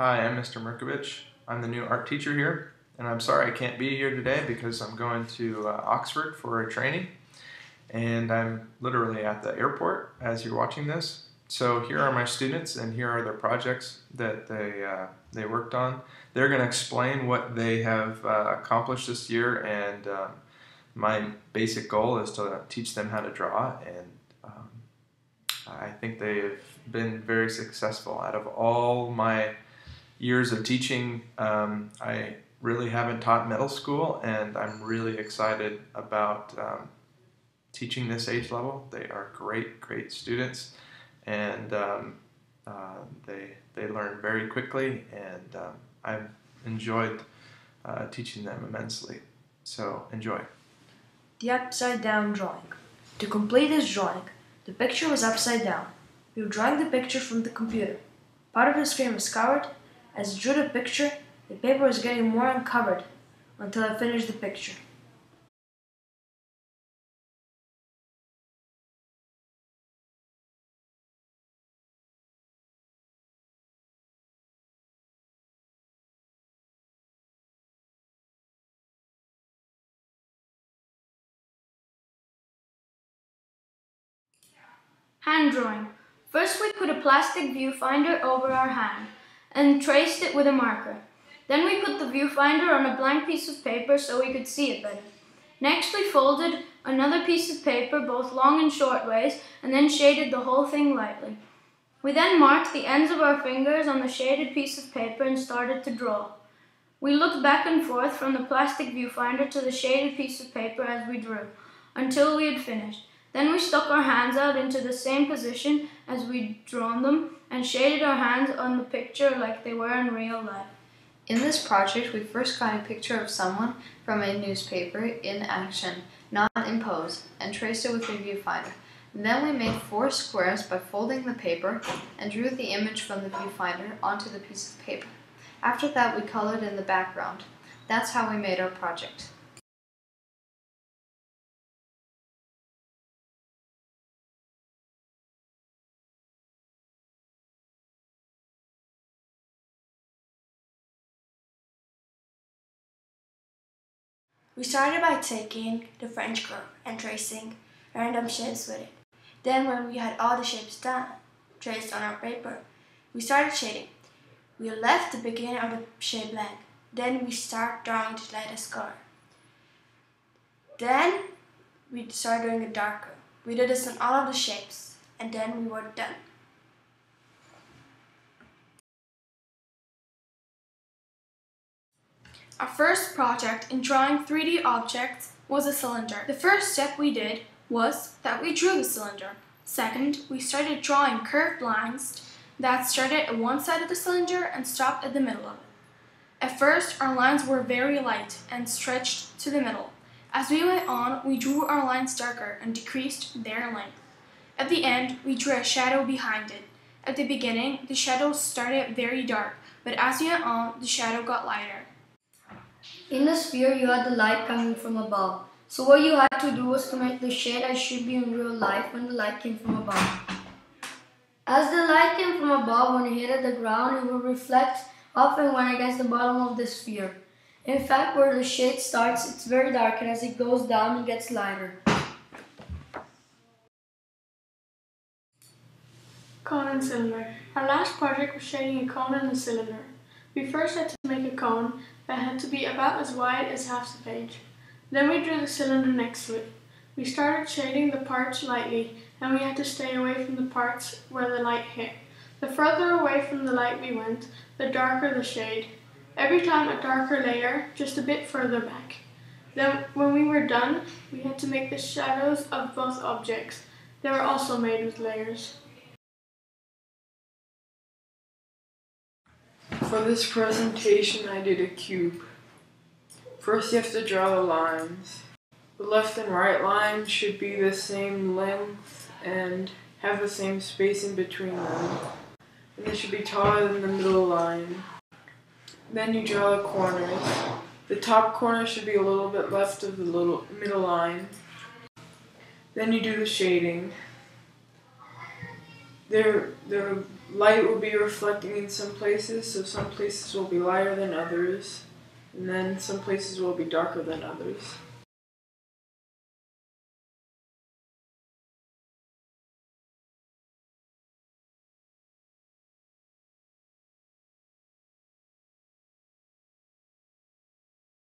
Hi, I'm Mr. Merkovich. I'm the new art teacher here, and I'm sorry I can't be here today because I'm going to Oxford for a training, and I'm literally at the airport as you're watching this. So here are my students, and here are their projects that they worked on. They're going to explain what they have accomplished this year, and my basic goal is to teach them how to draw, and I think they've been very successful. Out of all my years of teaching, I really haven't taught middle school, and I'm really excited about teaching this age level. They are great students, and they learn very quickly, and I've enjoyed teaching them immensely. So enjoy. The upside down drawing. To complete this drawing, the picture was upside down. We were drawing the picture from the computer. Part of the screen was covered. As I drew the picture, the paper was getting more uncovered until I finished the picture. Hand drawing. First we put a plastic viewfinder over our hand and traced it with a marker. Then we put the viewfinder on a blank piece of paper so we could see it better. Next we folded another piece of paper both long and short ways and then shaded the whole thing lightly. We then marked the ends of our fingers on the shaded piece of paper and started to draw. We looked back and forth from the plastic viewfinder to the shaded piece of paper as we drew, until we had finished. Then we stuck our hands out into the same position as we'd drawn them and shaded our hands on the picture like they were in real life. In this project, we first got a picture of someone from a newspaper in action, not in pose, and traced it with a viewfinder. Then we made 4 squares by folding the paper and drew the image from the viewfinder onto the piece of paper. After that, we colored in the background. That's how we made our project. We started by taking the French curve and tracing random shapes with it. Then when we had all the shapes done, traced on our paper, we started shading. We left the beginning of the shape blank. Then we start drawing the lightest color. Then we started doing it darker. We did this on all of the shapes, and then we were done. Our first project in drawing 3D objects was a cylinder. The first step we did was that we drew the cylinder. Second, we started drawing curved lines that started at one side of the cylinder and stopped at the middle of it. At first, our lines were very light and stretched to the middle. As we went on, we drew our lines darker and decreased their length. At the end, we drew a shadow behind it. At the beginning, the shadow started very dark, but as we went on, the shadow got lighter. In the sphere, you had the light coming from above. So what you had to do was to make the shade as should be in real life when the light came from above. As the light came from above, when it hit the ground, it would reflect off and went against the bottom of the sphere. In fact, where the shade starts, it's very dark, and as it goes down, it gets lighter. Cone and cylinder. Our last project was shading a cone and a cylinder. We first had to make a cone that had to be about as wide as half the page. Then we drew the cylinder next to it. We started shading the parts lightly, and we had to stay away from the parts where the light hit. The further away from the light we went, the darker the shade. Every time a darker layer, just a bit further back. Then when we were done, we had to make the shadows of both objects. They were also made with layers. For this presentation, I did a cube. First, you have to draw the lines. The left and right line should be the same length and have the same space in between them. And they should be taller than the middle line. Then you draw the corners. The top corner should be a little bit left of the middle line. Then you do the shading. the light will be reflecting in some places, so some places will be lighter than others, and then some places will be darker than others.